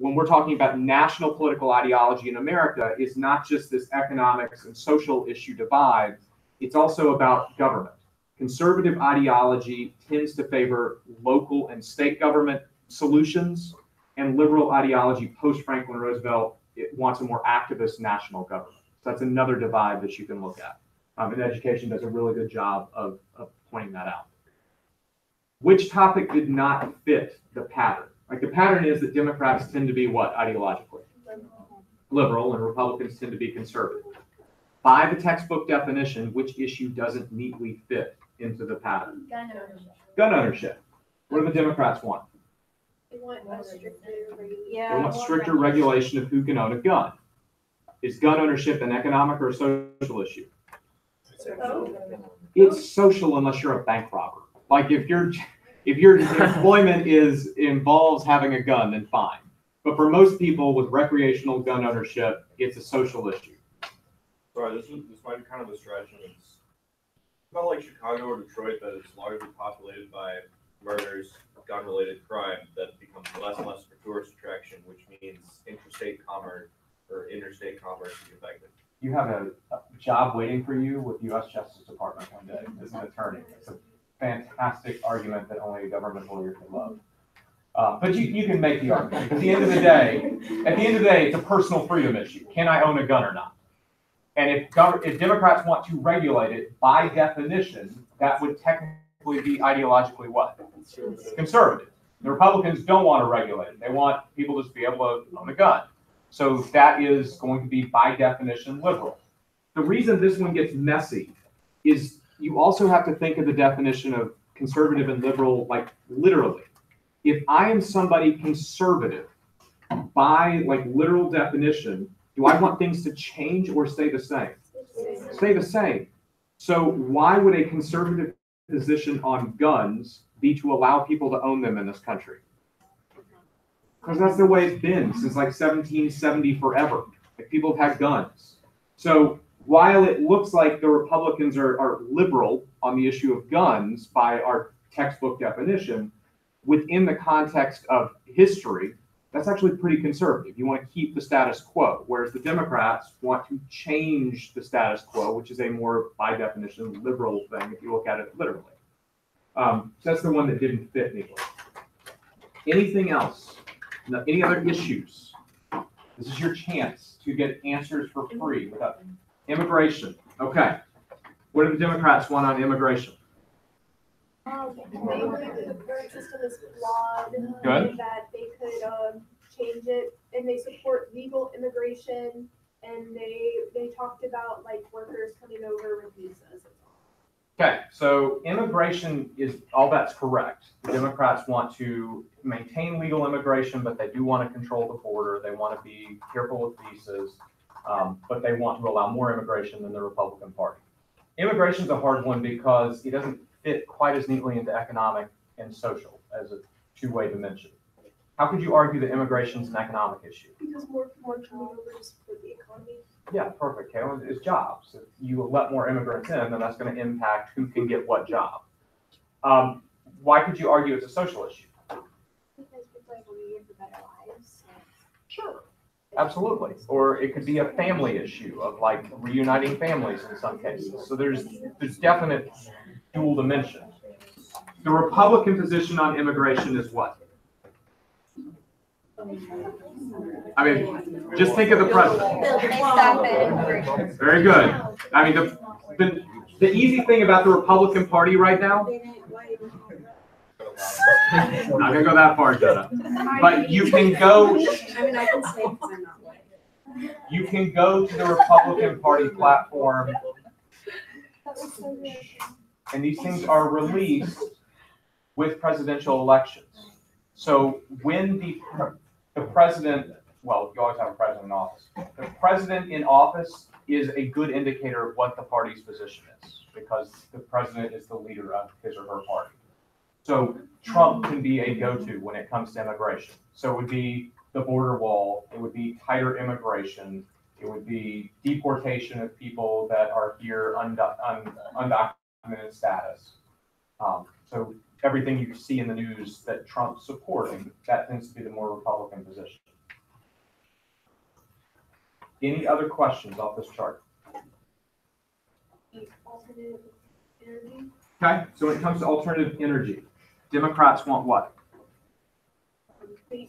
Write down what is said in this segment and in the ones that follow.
when we're talking about national political ideology in America, is not just this economics and social issue divide, it's also about government. Conservative ideology tends to favor local and state government solutions, and liberal ideology post-Franklin Roosevelt, it wants a more activist national government. So that's another divide that you can look at. And education does a really good job of pointing that out. Which topic did not fit the pattern? Like the pattern is that Democrats tend to be what ideologically? Liberal, and Republicans tend to be conservative. By the textbook definition, which issue doesn't neatly fit into the pattern? Gun ownership. Gun ownership. What do the Democrats want? They want They want stricter regulation of who can own a gun. Is gun ownership an economic or a social issue? It's social unless you're a bank robber. Like if your employment involves having a gun, then fine. But for most people with recreational gun ownership, it's a social issue. Sorry, this might be kind of a stretch, and it's not like Chicago or Detroit that is largely populated by murders, gun-related crime that becomes less and less of a tourist attraction, which means interstate commerce or interstate commerce is affected. You have a job waiting for you with the U.S. Justice Department one day as an attorney. It's a fantastic argument that only a government lawyer can love. But you can make the argument. At the end of the day, it's a personal freedom issue. Can I own a gun or not? And if Democrats want to regulate it, by definition, that would technically be ideologically what? Conservative. The Republicans don't want to regulate it. They want people to just be able to own a gun. So that is going to be, by definition, liberal. The reason this one gets messy is you also have to think of the definition of conservative and liberal, like literally. If I am somebody conservative, by like literal definition, do I want things to change or stay the same? Stay the same. So why would a conservative position on guns be to allow people to own them in this country? Because that's the way it's been since like 1770 forever. Like people have had guns. So while it looks like the Republicans are liberal on the issue of guns by our textbook definition, within the context of history, that's actually pretty conservative. You want to keep the status quo, whereas the Democrats want to change the status quo, which is a more, by definition, liberal thing if you look at it literally. So that's the one that didn't fit neatly. Anything else? No, any other issues? This is your chance to get answers for free without immigration. Okay. What do the Democrats want on immigration? They believe the current system is flawed. Good. That they could change it, and they support legal immigration, and they talked about like workers coming over with visas. Okay, so immigration is all that's correct. The Democrats want to maintain legal immigration, but they do want to control the border. They want to be careful with visas, but they want to allow more immigration than the Republican Party. Immigration is a hard one because it doesn't fit quite as neatly into economic and social as a two-way dimension. How could you argue that immigration is an economic issue? Because more coming over just for the economy. Yeah, perfect, Kayla. It's jobs. If you let more immigrants in, then that's going to impact who can get what job. Why could you argue it's a social issue? Because people are leading for better lives. Sure. Absolutely. Or it could be a family issue of like reuniting families in some cases. So there's definite dual dimension. The Republican position on immigration is what? I mean, just think of the president. Very good. I mean, the easy thing about the Republican Party right now, not gonna go that far, Jenna, but you can go. I mean, I can say because I'm not white. You can go to the Republican Party platform, and these things are released with presidential elections. So when the president, well, you always have a president in office. The president in office is a good indicator of what the party's position is, because the president is the leader of his or her party. So Trump can be a go-to when it comes to immigration. So it would be the border wall, it would be tighter immigration, it would be deportation of people that are here undocumented status. So everything you see in the news that Trump's supporting, that tends to be the more Republican position. Any other questions off this chart? The alternative energy. Okay, so when it comes to alternative energy, Democrats want what? Clean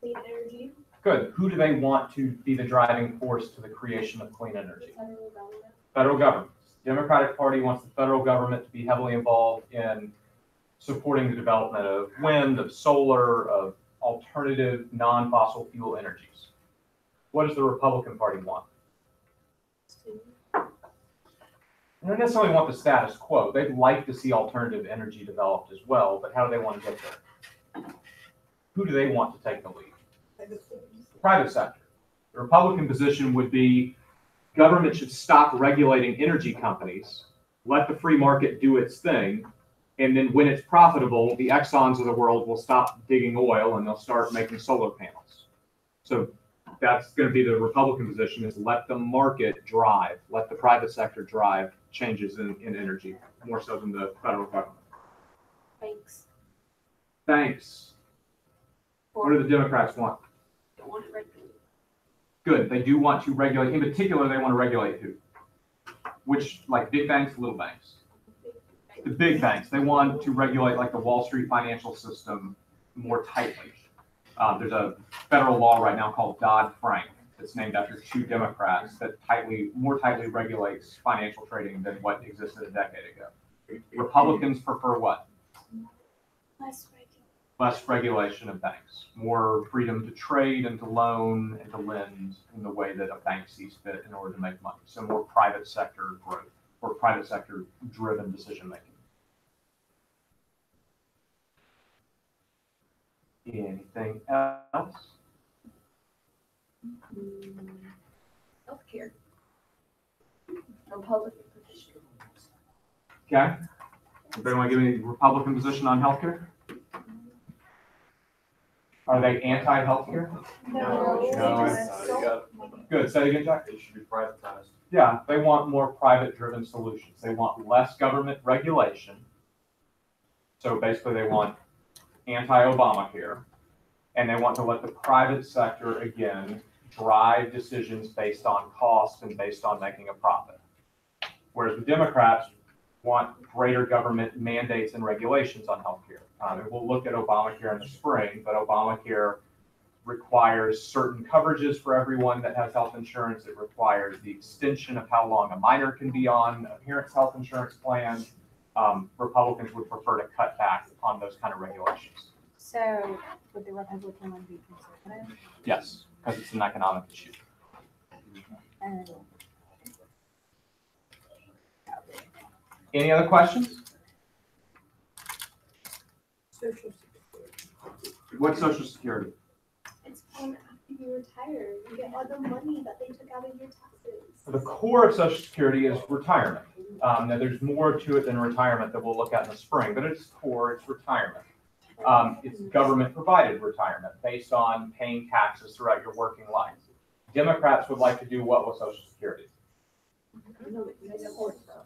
energy. Good. Who do they want to be the driving force to the creation of clean energy? Federal government. Federal government. Democratic Party wants the federal government to be heavily involved in supporting the development of wind, of solar, of alternative non-fossil fuel energies. What does the Republican Party want? They don't necessarily want the status quo. They'd like to see alternative energy developed as well, but how do they want to get there? Who do they want to take the lead? Private sector. The Republican position would be government should stop regulating energy companies, let the free market do its thing, and then when it's profitable, the Exxons of the world will stop digging oil and they'll start making solar panels. So that's going to be the Republican position, is let the market drive, let the private sector drive changes in energy, more so than the federal government. Thanks. Thanks. What do the Democrats want? Don't want to regulate. Good. They do want to regulate. In particular, they want to regulate who? Which, like big banks, little banks? The big banks. They want to regulate like the Wall Street financial system more tightly. There's a federal law right now called Dodd-Frank that's named after two Democrats that more tightly regulates financial trading than what existed a decade ago. Republicans prefer what? Less regulation of banks, more freedom to trade and to loan and to lend in the way that a bank sees fit in order to make money. So more private sector growth or private sector driven decision making. Anything else? Healthcare. Republican position. Okay. Anybody want to give me a Republican position on healthcare? Are they anti-healthcare? No. Good. Say it again, Jack. It should be privatized. Yeah, they want more private-driven solutions. They want less government regulation. So basically, they want anti-Obamacare, and they want to let the private sector, again, drive decisions based on cost and based on making a profit. Whereas the Democrats want greater government mandates and regulations on healthcare. And we'll look at Obamacare in the spring, but Obamacare requires certain coverages for everyone that has health insurance. It requires the extension of how long a minor can be on a parent's health insurance plan. Republicans would prefer to cut back on those kind of regulations. So would the Republican one be conservative? Yes, because it's an economic issue. Any other questions? Social Security. What's Social Security? It's fun after you retire. You get all the money that they took out of your taxes. The core of Social Security is retirement. Now, there's more to it than retirement that we'll look at in the spring, but at its core, it's retirement. It's government-provided retirement based on paying taxes throughout your working life. Democrats would like to do what with Social Security?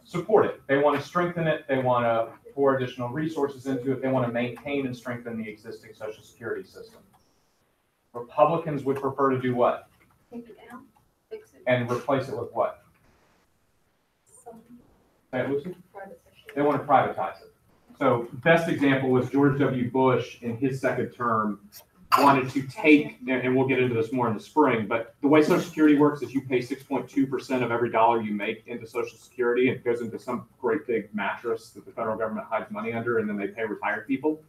Support it. They want to strengthen it. They want to pour additional resources into it. They want to maintain and strengthen the existing Social Security system. Republicans would prefer to do what? Take it down, fix it. And replace it with what? Say it, Lucy? Private sector. They want to privatize it. So best example was George W. Bush in his second term wanted to take, and we'll get into this more in the spring, but the way Social Security works is you pay 6.2% of every dollar you make into Social Security, and it goes into some great big mattress that the federal government hides money under, and then they pay retired people.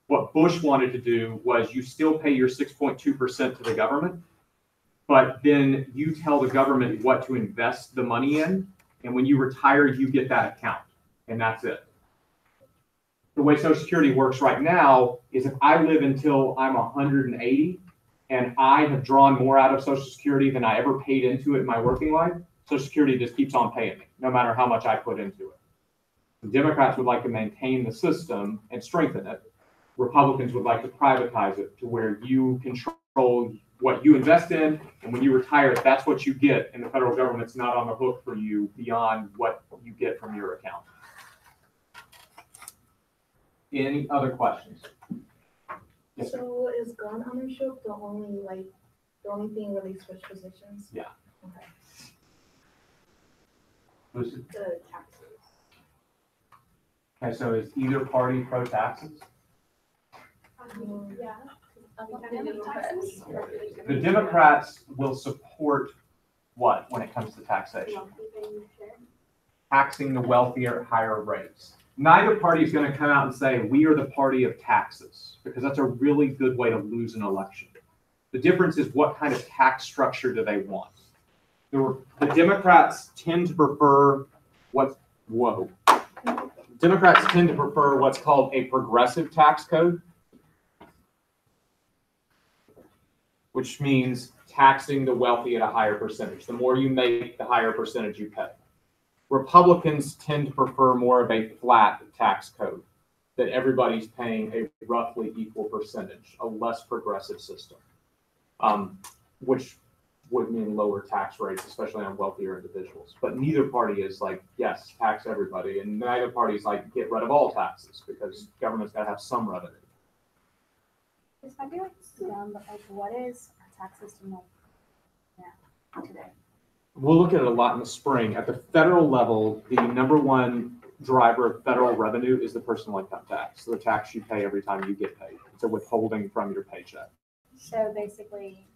What Bush wanted to do was you still pay your 6.2% to the government, but then you tell the government what to invest the money in, and when you retire, you get that account, and that's it. The way Social Security works right now is if I live until I'm 180 and I have drawn more out of Social Security than I ever paid into it in my working life, Social Security just keeps on paying me, no matter how much I put into it. The Democrats would like to maintain the system and strengthen it. Republicans would like to privatize it to where you control what you invest in, and when you retire, that's what you get, and the federal government's not on the hook for you beyond what you get from your account. Any other questions? Yes, sir. So is gun ownership the only The only thing where they switch positions? Yeah. Okay. Lucy? The taxes. Okay, so is either party pro taxes? Yeah. I thought We they did did taxes. The Democrats will support what when it comes to taxation? Taxing the wealthier at higher rates. Neither party is going to come out and say, we are the party of taxes, because that's a really good way to lose an election. The difference is what kind of tax structure do they want? The Democrats tend to prefer Democrats tend to prefer what's called a progressive tax code, which means taxing the wealthy at a higher percentage. The more you make, the higher percentage you pay. Republicans tend to prefer more of a flat tax code, that everybody's paying a roughly equal percentage, a less progressive system, which would mean lower tax rates, especially on wealthier individuals. But neither party is like, yes, tax everybody, and neither party is like, get rid of all taxes, because government's got to have some revenue. This might be like dumb, but like, what is our tax system like now, today? We'll look at it a lot in the spring. At the federal level, the number one driver of federal revenue is the personal income tax, so the tax you pay every time you get paid. It's a withholding from your paycheck. So basically,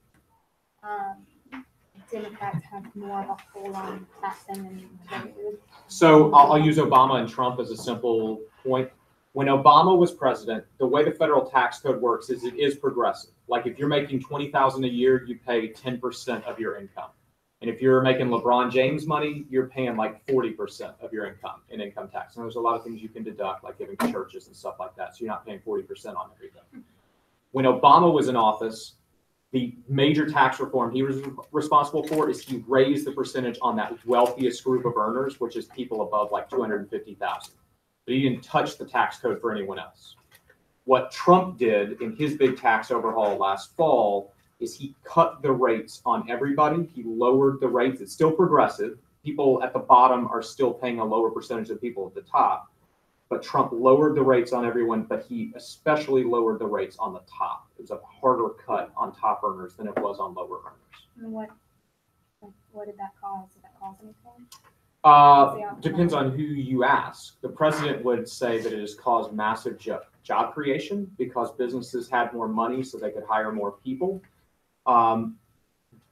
Democrats have more of a hold on taxing than conservatives. So I'll use Obama and Trump as a simple point. When Obama was president, the way the federal tax code works is it is progressive. Like if you're making $20,000 a year, you pay 10% of your income. And if you're making LeBron James money, you're paying like 40% of your income in income tax. And there's a lot of things you can deduct, like giving to churches and stuff like that. So you're not paying 40% on everything. When Obama was in office, the major tax reform he was responsible for is he raised the percentage on that wealthiest group of earners, which is people above like 250,000. But he didn't touch the tax code for anyone else. What Trump did in his big tax overhaul last fall is he cut the rates on everybody. He lowered the rates. It's still progressive. People at the bottom are still paying a lower percentage than people at the top. But Trump lowered the rates on everyone, but he especially lowered the rates on the top. It was a harder cut on top earners than it was on lower earners. And what did that cause? Did that cause anything? Depends on who you ask. The president would say that it has caused massive job creation because businesses had more money so they could hire more people.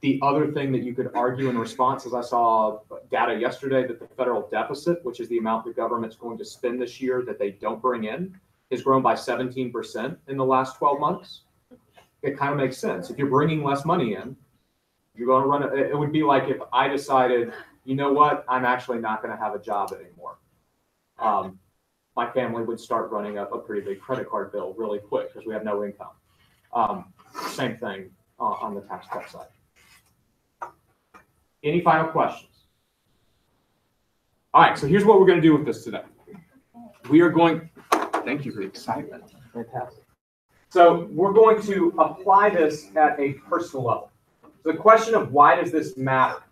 The other thing that you could argue in response is I saw data yesterday that the federal deficit, which is the amount the government's going to spend this year that they don't bring in, has grown by 17% in the last 12 months. It kind of makes sense. If you're bringing less money in, you're going to run it. It would be like if I decided, you know what, I'm actually not going to have a job anymore. My family would start running up a pretty big credit card bill really quick because we have no income. Same thing on the tax cut side. Any final questions? All right, so here's what we're going to do with this today. We are going, thank you for the excitement. Fantastic. So we're going to apply this at a personal level. So the question of why does this map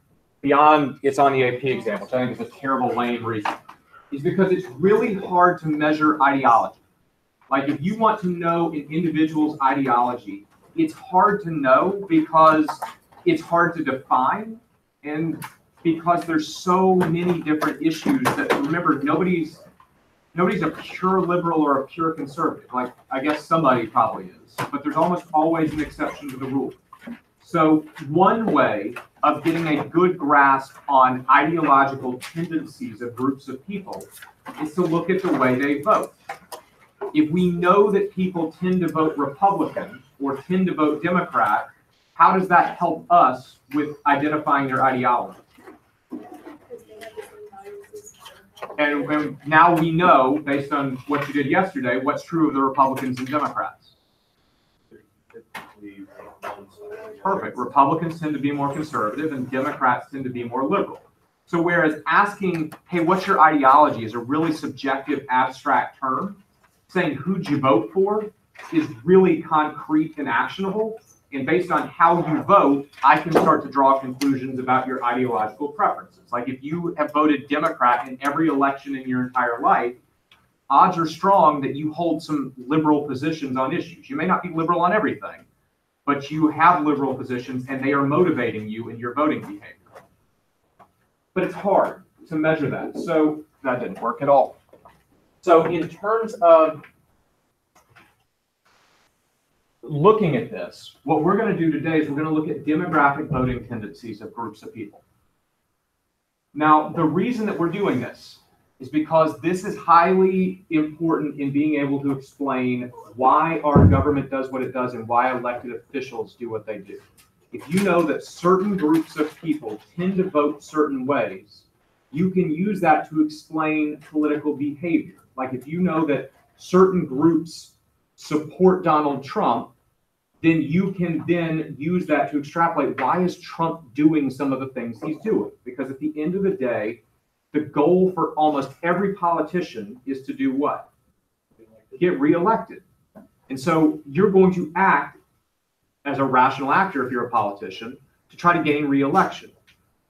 beyond it's on the AP exam, which I think is a terrible lame reason, is because it's really hard to measure ideology. Like if you want to know an individual's ideology, it's hard to know because it's hard to define and because there's so many different issues that, remember, nobody's a pure liberal or a pure conservative. Like, I guess somebody probably is, but there's almost always an exception to the rule. So one way of getting a good grasp on ideological tendencies of groups of people is to look at the way they vote. If we know that people tend to vote Republican or tend to vote Democrat, how does that help us with identifying their ideology? And now we know, based on what you did yesterday, what's true of the Republicans and Democrats. Perfect. Republicans tend to be more conservative and Democrats tend to be more liberal. So whereas asking, hey, what's your ideology is a really subjective, abstract term, saying who'd you vote for is really concrete and actionable. And based on how you vote, I can start to draw conclusions about your ideological preferences. Like if you have voted Democrat in every election in your entire life, odds are strong that you hold some liberal positions on issues. You may not be liberal on everything, but you have liberal positions and they are motivating you in your voting behavior. But it's hard to measure that. So that didn't work at all. So in terms of looking at this, what we're going to do today is we're going to look at demographic voting tendencies of groups of people. Now, the reason that we're doing this is because this is highly important in being able to explain why our government does what it does and why elected officials do what they do. If you know that certain groups of people tend to vote certain ways, you can use that to explain political behavior. Like if you know that certain groups support Donald Trump, then you can then use that to extrapolate, why is Trump doing some of the things he's doing? Because at the end of the day, the goal for almost every politician is to do what? Get reelected. And so you're going to act as a rational actor if you're a politician to try to gain reelection.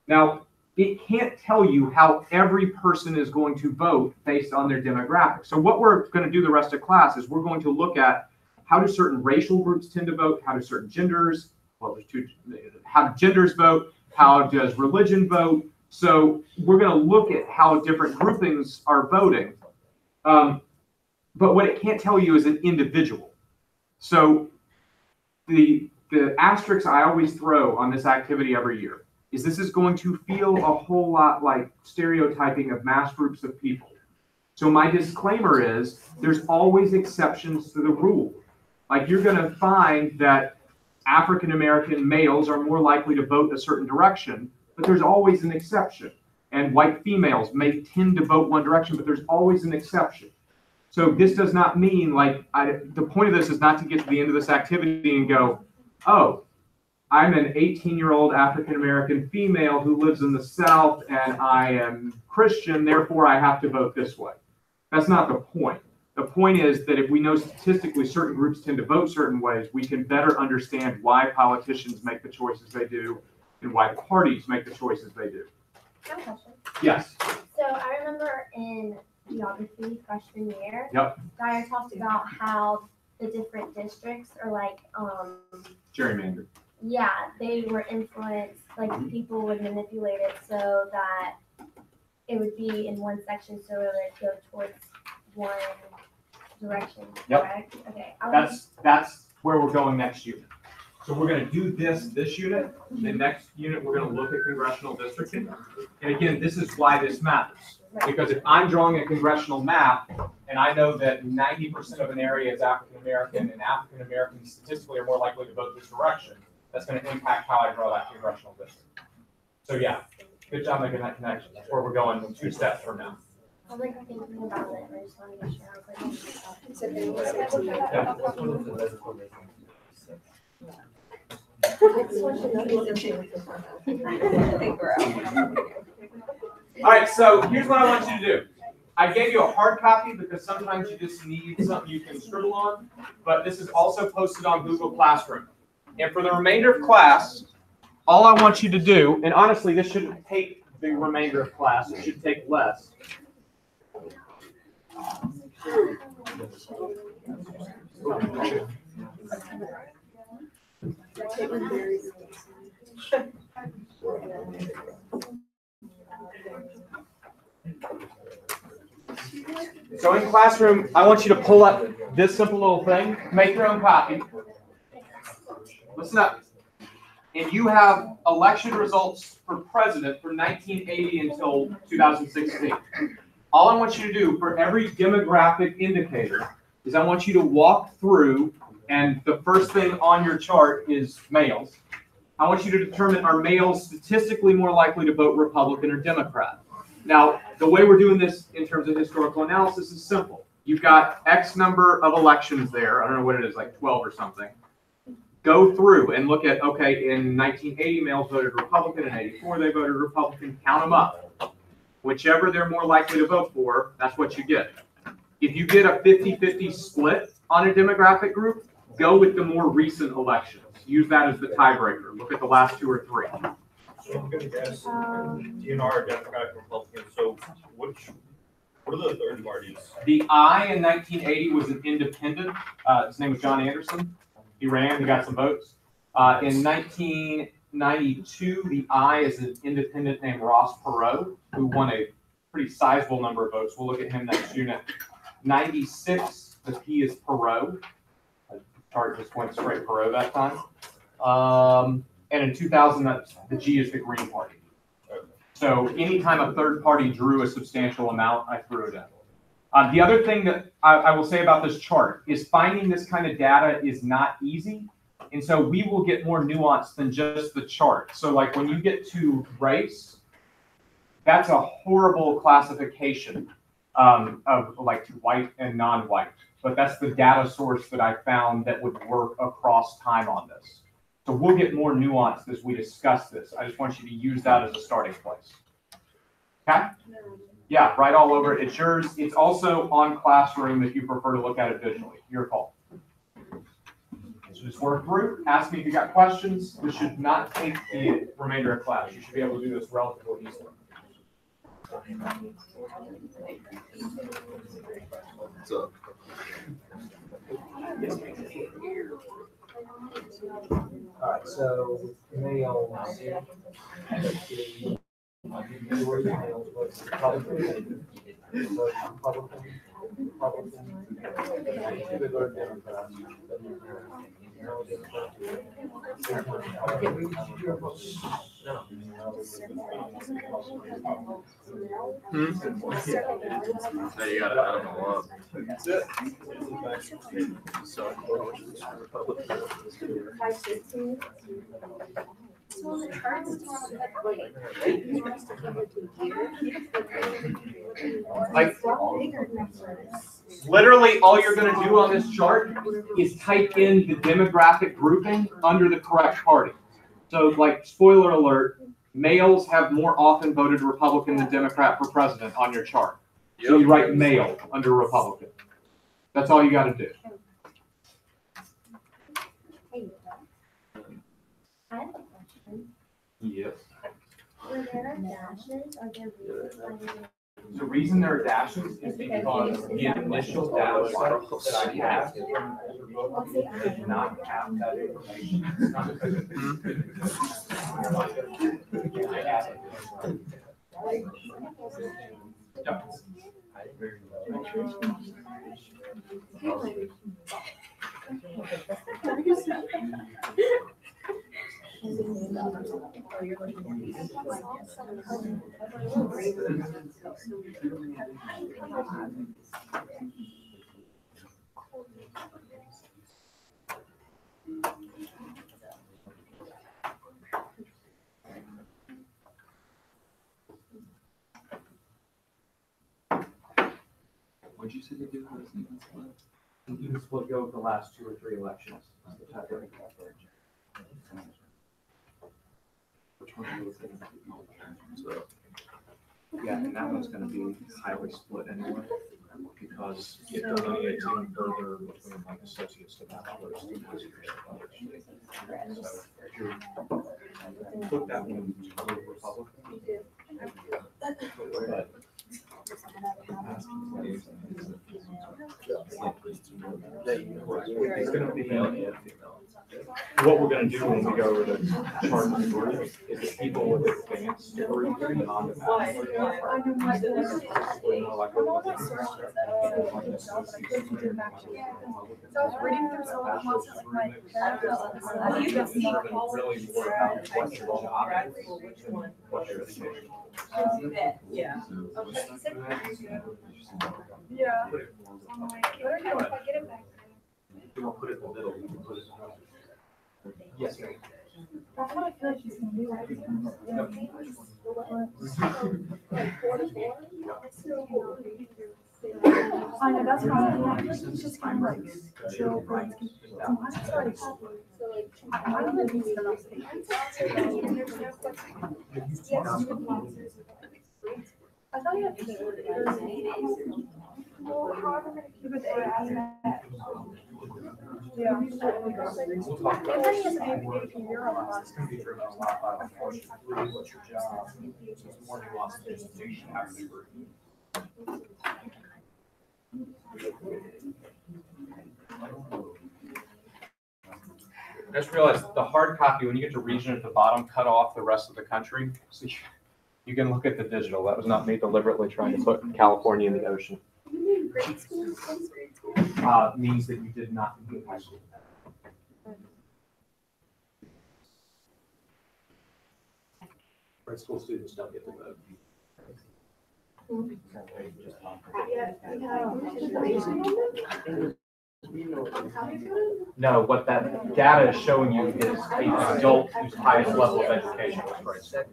Now, it can't tell you how every person is going to vote based on their demographics. So what we're going to do the rest of class is we're going to look at how do certain racial groups tend to vote, how do certain genders, how do genders vote, how does religion vote. So we're going to look at how different groupings are voting. But what it can't tell you is an individual. So the asterisk I always throw on this activity every year is this is going to feel a whole lot like stereotyping of mass groups of people. So my disclaimer is there's always exceptions to the rule. Like you're going to find that African American males are more likely to vote a certain direction, but there's always an exception. And white females may tend to vote one direction, but there's always an exception. So this does not mean the point of this is not to get to the end of this activity and go, oh, I'm an 18-year-old African American female who lives in the South and I am Christian, therefore I have to vote this way. That's not the point. The point is that if we know statistically certain groups tend to vote certain ways, we can better understand why politicians make the choices they do and why parties make the choices they do. I have a question. Yes. So I remember in geography freshman year, Yep. Dyer talked about how the different districts are like, Gerrymander. yeah, they were influenced, like people would manipulate it so that it would be in one section so it would go towards one direction, Yep. correct? Okay. That's where we're going next unit. So we're going to do this unit. The next unit, we're going to look at congressional districting. And again, this is why this matters. Because if I'm drawing a congressional map and I know that 90% of an area is African American and African Americans statistically are more likely to vote this direction, that's going to impact how I draw that congressional district. So yeah, good job making that connection. That's where we're going 2 steps from now. I was like thinking about it, I just wanted to make sure I was like. All right, so here's what I want you to do. I gave you a hard copy because sometimes you just need something you can scribble on, but this is also posted on Google Classroom. And for the remainder of class, all I want you to do, and honestly, this shouldn't take the remainder of class, it should take less. So in Classroom, I want you to pull up this simple little thing, make your own copy. Listen up. And you have election results for president from 1980 until 2016. All I want you to do for every demographic indicator is I want you to walk through, and the first thing on your chart is males. I want you to determine, are males statistically more likely to vote Republican or Democrat? Now, the way we're doing this in terms of historical analysis is simple. You've got X number of elections there. I don't know what it is, like 12 or something. Go through and look at, okay, in 1980, males voted Republican. In 84, they voted Republican. Count them up. Whichever they're more likely to vote for, that's what you get. If you get a 50-50 split on a demographic group, go with the more recent elections. Use that as the tiebreaker. Look at the last 2 or 3. So I'm gonna guess DNR, Democratic, Republican. So what are the third parties? The I in 1980 was an independent. His name was John Anderson. He ran. He got some votes. In 1992, the I is an independent named Ross Perot, who won a pretty sizable number of votes. We'll look at him next unit. 96, the P is Perot. The chart just went straight Perot that time. And in 2000, the G is the Green Party. So anytime a third party drew a substantial amount, I threw it in. The other thing that I will say about this chart is finding this kind of data is not easy. And so we will get more nuance than just the chart. So like when you get to race, that's a horrible classification of like white and non-white. But that's the data source that I found that would work across time on this. So we'll get more nuanced as we discuss this. I just want you to use that as a starting place. Okay? Yeah, right all over it. It's yours. It's also on Classroom if you prefer to look at it visually. Your call. So just work through. Ask me if you got questions. This should not take the remainder of class. You should be able to do this relatively easily. So, All right, so males. so you gotta add them all up. Like, literally all you're going to do on this chart is type in the demographic grouping under the correct party. So like, spoiler alert, males have more often voted Republican than Democrat for president on your chart. So you write male under Republican. That's all you got to do. I have a question. Yes. Were there dashes? Are there reasons why they didn't? The reason there are dashes is because the initial data set that I have did not have that information. It's not because I have it. Yeah. What'd you say they do? You can split go with the last 2 or 3 elections. Which one are you looking at? So, yeah, and that one's gonna be highly split anyway, because it delineates even further between like associates to bachelor's students. So if you put that one to Republican. But it's gonna be, what we're gonna do when we go over the chart of the group is the people with advanced degrees beyond the bachelor's. So I was reading through some of the ones that like my parents. I used to see Really more about what your job is than what your education. Yeah. Yeah. I'm like, what are you if I get it back? You don't put it in the middle, you can put it in the. Yes, ma'am. That's what I feel like she's gonna do, right? Like 4 to 4? I know, that's fine. It's just kind of like chill, but sometimes it's like, So like, I don't know if he's gonna. and there's no question. Yes, you would want to. I thought you had to. Well, however many people they ask that. Yeah. We'll talk about I thought you had this. to be maybe from your own It's gonna be driven a lot by unfortunately what's your job. So it's more nuanced than just do you have a degree. I just realized the hard copy, when you get to region at the bottom, cut off the rest of the country. So you can look at the digital. That was not me deliberately trying to put California in the ocean. You mean grade school? What's grade school? Means that you did not complete high school. Grade school students don't get to vote. No, what that data is showing you is an adult whose highest level of education was grade school.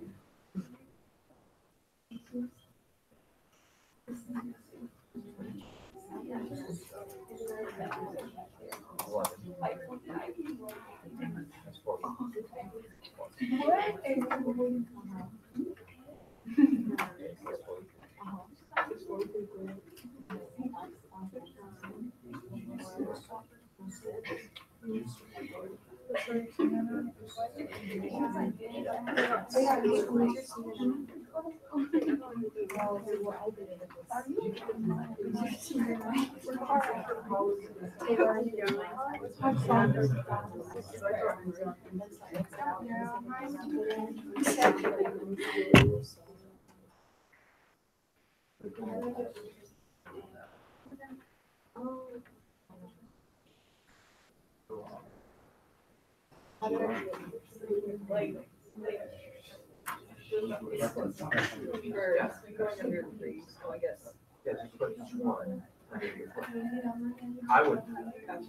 I would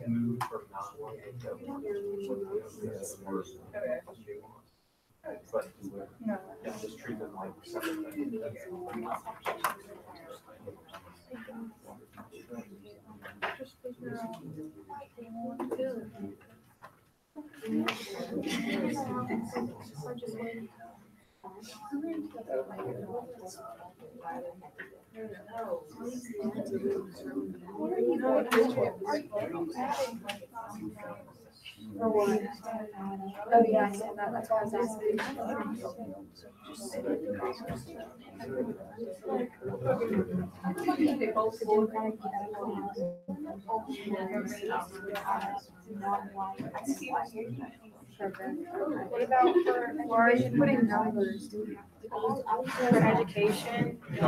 move from non-one. But yeah, just treat them like separate things. Oh, yeah, I said that, that's why I was asking. What about for, why are you putting numbers? For education, you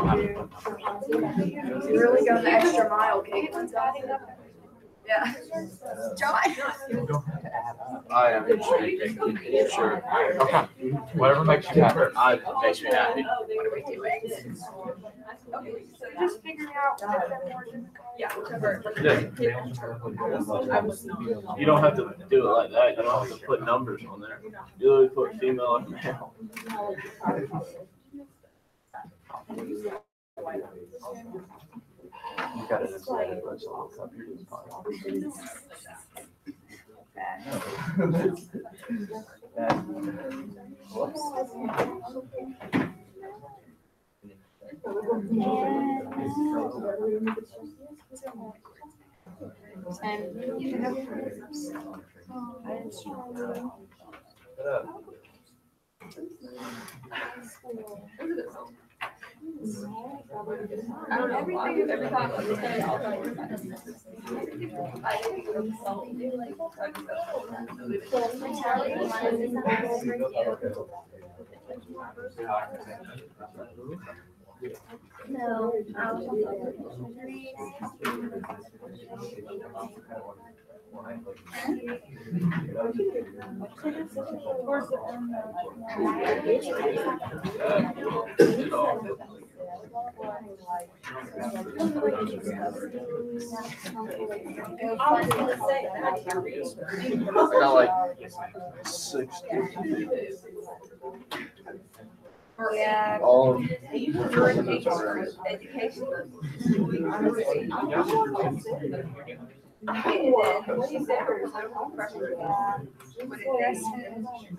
really go the extra mile, Caitlin's adding up. Yeah. John. I am sure. Okay, whatever makes you happy. Makes me happy. What are we doing? Just figuring out if they're more difficult. Yeah. You don't have to do it like that. You don't have to put numbers on there. You literally put female and male. You got it as well, but it's all up here. I don't know. Everything, every time. No. I got like 60. Yeah. All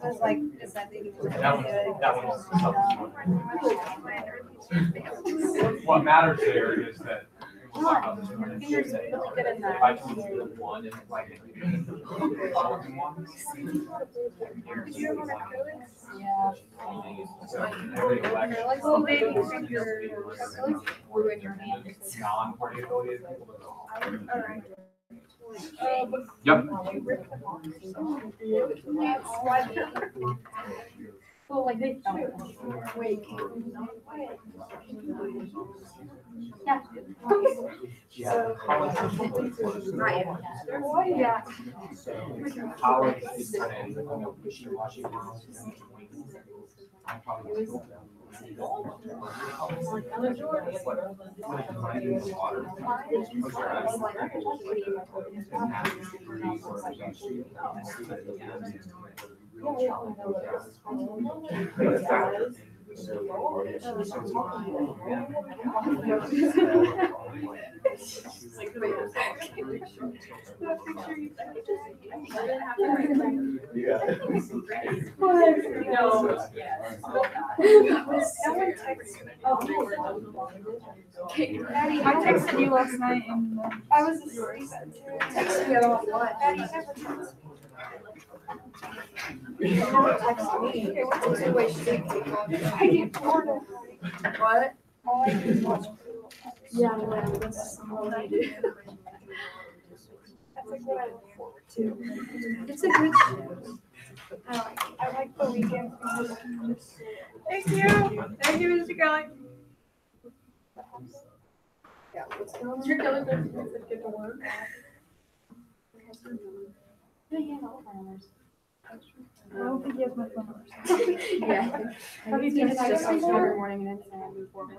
Was like, is that the? What matters there is that. You're really good at If I that. told you one and like. Did you ever want to code? Yeah. So every election. Like little baby figure. Ruin your hands. Non-party affiliated people. Alright. Yep. Well, like they. Wait. Yeah. Yeah. College is kind of wishy-washy. I probably would go I texted you last night and I was asleep. texted you about what? Text me. Okay, what's the two-way street? I get bored of it. What? All I do is watch. Yeah, well, that's what I do. That's like what I look forward to. It's a good show. I like the weekend. Thank you. Thank you, Mr. Kelly. Yeah, what's going on? Mr. Kelly doesn't get to work. I don't think he has my phone number. Yeah. Have you Even texted I us just before? every morning and then I move forward.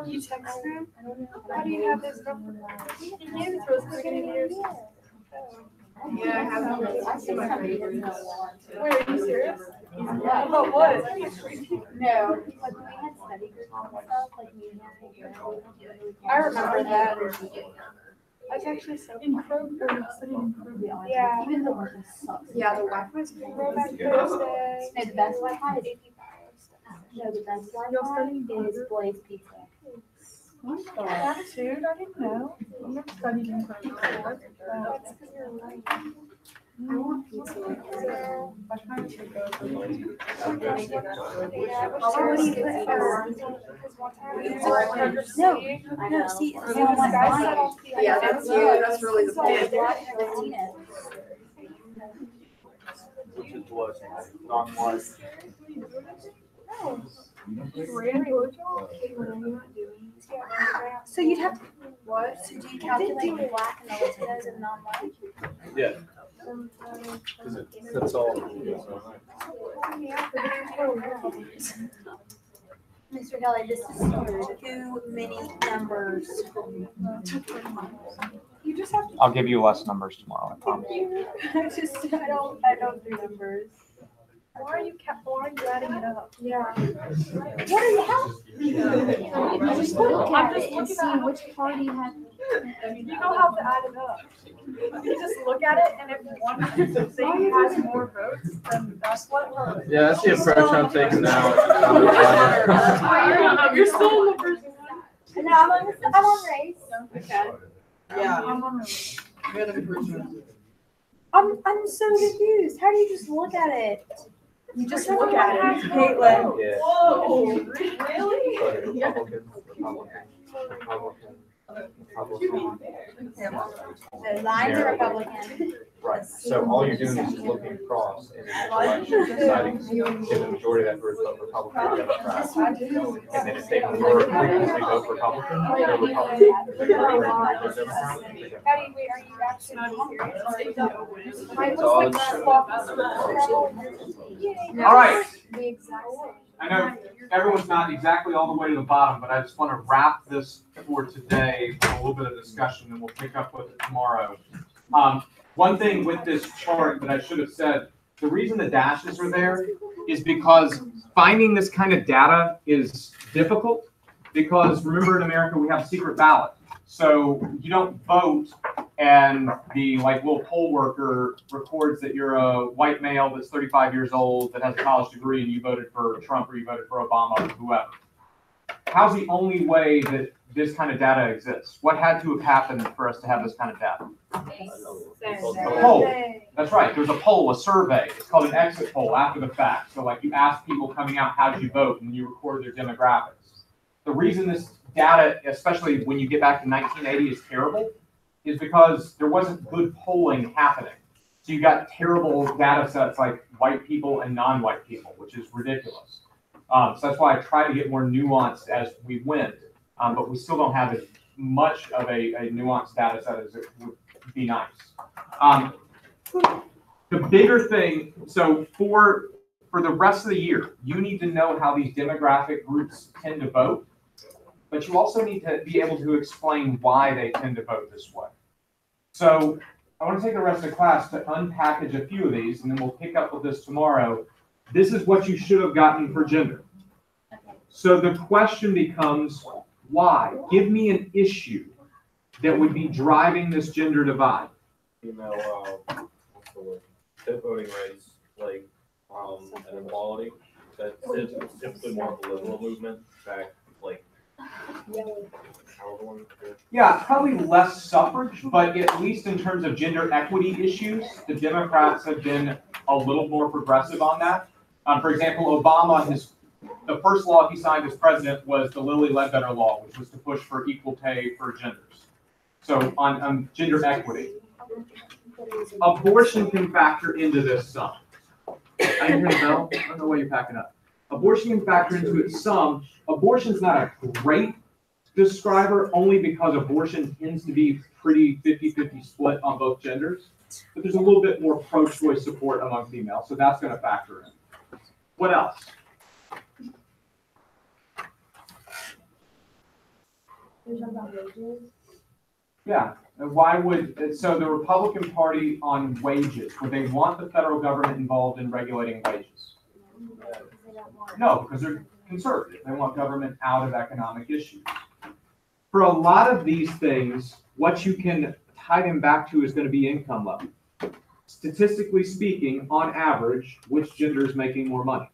You text him? How do you have this number? He gave it to us at the beginning of the year. Yeah, I have. I see my favorite. Wait, are you serious? Yeah. About what? No, like when we had study groups and stuff, like me and I remember that. That's actually so fun. Yeah. Even the Wi-Fi sucks. Yeah, the Wi-Fi's Throwback Thursday. No, the best Wi-Fi is no, the best Wi-Fi is Blaze Pizza. Attitude, I didn't know. I never studied in program before. That's because you're lying. I want pizza. I tried to go for Blaze Pizza. Yeah, What do you put because one time we No, were no, see, So it's this on my guy mind. set off the- Yeah, that's you. That's really the point. Which is what, non-white. So you'd have to, What? so do you calculate black and the Latinos and non-white? Yeah. That's all. Mr. Kelly, this is too many numbers. You just have to. I'll give you less numbers tomorrow, I promise. I don't do numbers. Why are you adding it up? Yeah. What are you, how? You just look at it and see which party had. You know how to add it up. You just look at it and if one thing has more votes, then that's what. Yeah, that's the approach I'm taking now. You're still in the first. No, I'm on race. Yeah. I'm so confused. How do you just look at it? You just look at it. Caitlin. Yeah. Whoa, really? The lines are Republican. Right, so all you're doing is just looking across and in election deciding if the majority of that group vote Republican or Democrat. And then if they previously vote Republican, they're Republican. If they vote Democrat, they're Democrat. Patty, wait, are you actually serious? Mine So was like All right, the exact same. I know everyone's not exactly all the way to the bottom, but I just want to wrap this for today with a little bit of discussion, and we'll pick up with it tomorrow. One thing with this chart that I should have said, the reason the dashes are there is because finding this kind of data is difficult, because remember in America we have secret ballot. So you don't vote and the little poll worker records that you're a white male that's 35 years old that has a college degree and you voted for Trump or you voted for Obama or whoever. How's the only way that this kind of data exists? What had to have happened for us to have this kind of data? A poll. That's right. There's a poll, a survey. It's called an exit poll after the fact. So you ask people coming out, how did you vote? And you record their demographics. The reason this data, especially when you get back to 1980, is terrible is because there wasn't good polling happening. So you got terrible data sets like white people and non-white people, which is ridiculous. So that's why I try to get more nuanced as we went, but we still don't have as much of a nuanced data set as it would be nice. The bigger thing, so for the rest of the year, you need to know how these demographic groups tend to vote, but you also need to be able to explain why they tend to vote this way. So I want to take the rest of the class to unpackage a few of these, and then we'll pick up with this tomorrow. This is what you should have gotten for gender. So the question becomes, why? Give me an issue that would be driving this gender divide. Female, what's the word? Voting rights, like, and equality. That's typically more of a liberal movement. In fact, like, however long. Yeah, probably less suffrage, but at least in terms of gender equity issues, the Democrats have been a little more progressive on that. For example, Obama, the first law he signed as president was the Lilly Ledbetter law, which was to push for equal pay for genders. So on gender equity. Abortion can factor into this some. I didn't hear the bell. I don't know why you're packing up. Abortion can factor into it some. Abortion's not a great describer only because abortion tends to be pretty 50-50 split on both genders. But there's a little bit more pro-choice support among females, so that's going to factor in. What else? Yeah, and why would, so the Republican Party on wages, would they want the federal government involved in regulating wages? No, because they're conservative. They want government out of economic issues. For a lot of these things, what you can tie them back to is going to be income level. Statistically speaking, on average, which gender is making more money?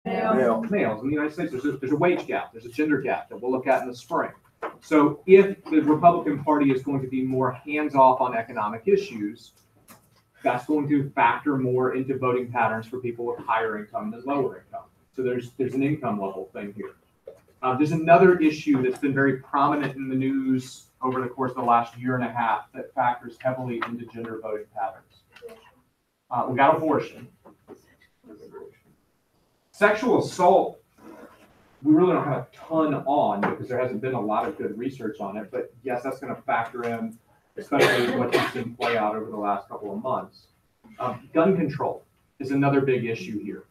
Male. Males. In the United States, there's a wage gap. There's a gender gap that we'll look at in the spring. So if the Republican Party is going to be more hands-off on economic issues, that's going to factor more into voting patterns for people with higher income than lower income. So there's an income level thing here. There's another issue that's been very prominent in the news over the course of the last year and a half that factors heavily into gender voting patterns. We got abortion. Sexual assault, we really don't have a ton on because there hasn't been a lot of good research on it, but yes, that's going to factor in, especially what you've seen play out over the last couple of months. Gun control is another big issue here.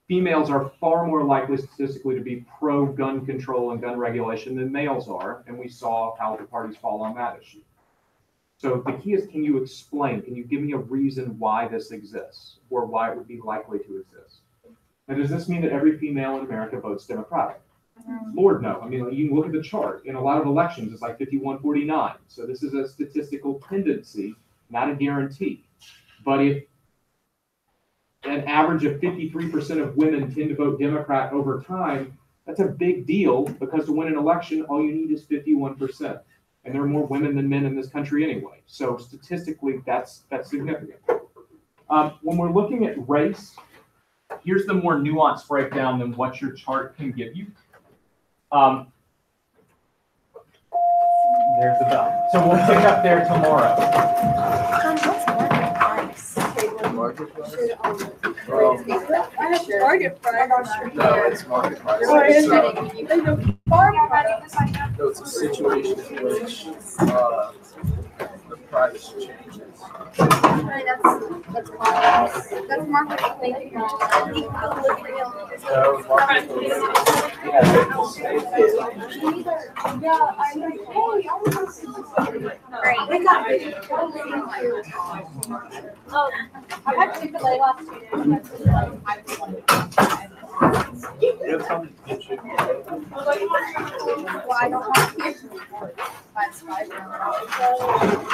Females are far more likely statistically to be pro-gun control and gun regulation than males are, and we saw how the parties fall on that issue. So the key is, can you explain, can you give me a reason why this exists, or why it would be likely to exist? Now, does this mean that every female in America votes Democratic? Lord, no. I mean, you can look at the chart. In a lot of elections, it's like 51-49. So this is a statistical tendency, not a guarantee. But if an average of 53% of women tend to vote Democrat over time, that's a big deal because to win an election, all you need is 51%. And there are more women than men in this country anyway. So statistically, that's significant. When we're looking at race, here's the more nuanced breakdown than what your chart can give you. There's the bell. So we'll pick up there tomorrow. Market price? I have Target price. No, it's market price. Oh, is So, it? no, it's a situation in which the price changes. That's market. Thank you. So market Oh, I had to do the last 2 days. you have something to get you. Well, I don't have to. That's 5 now.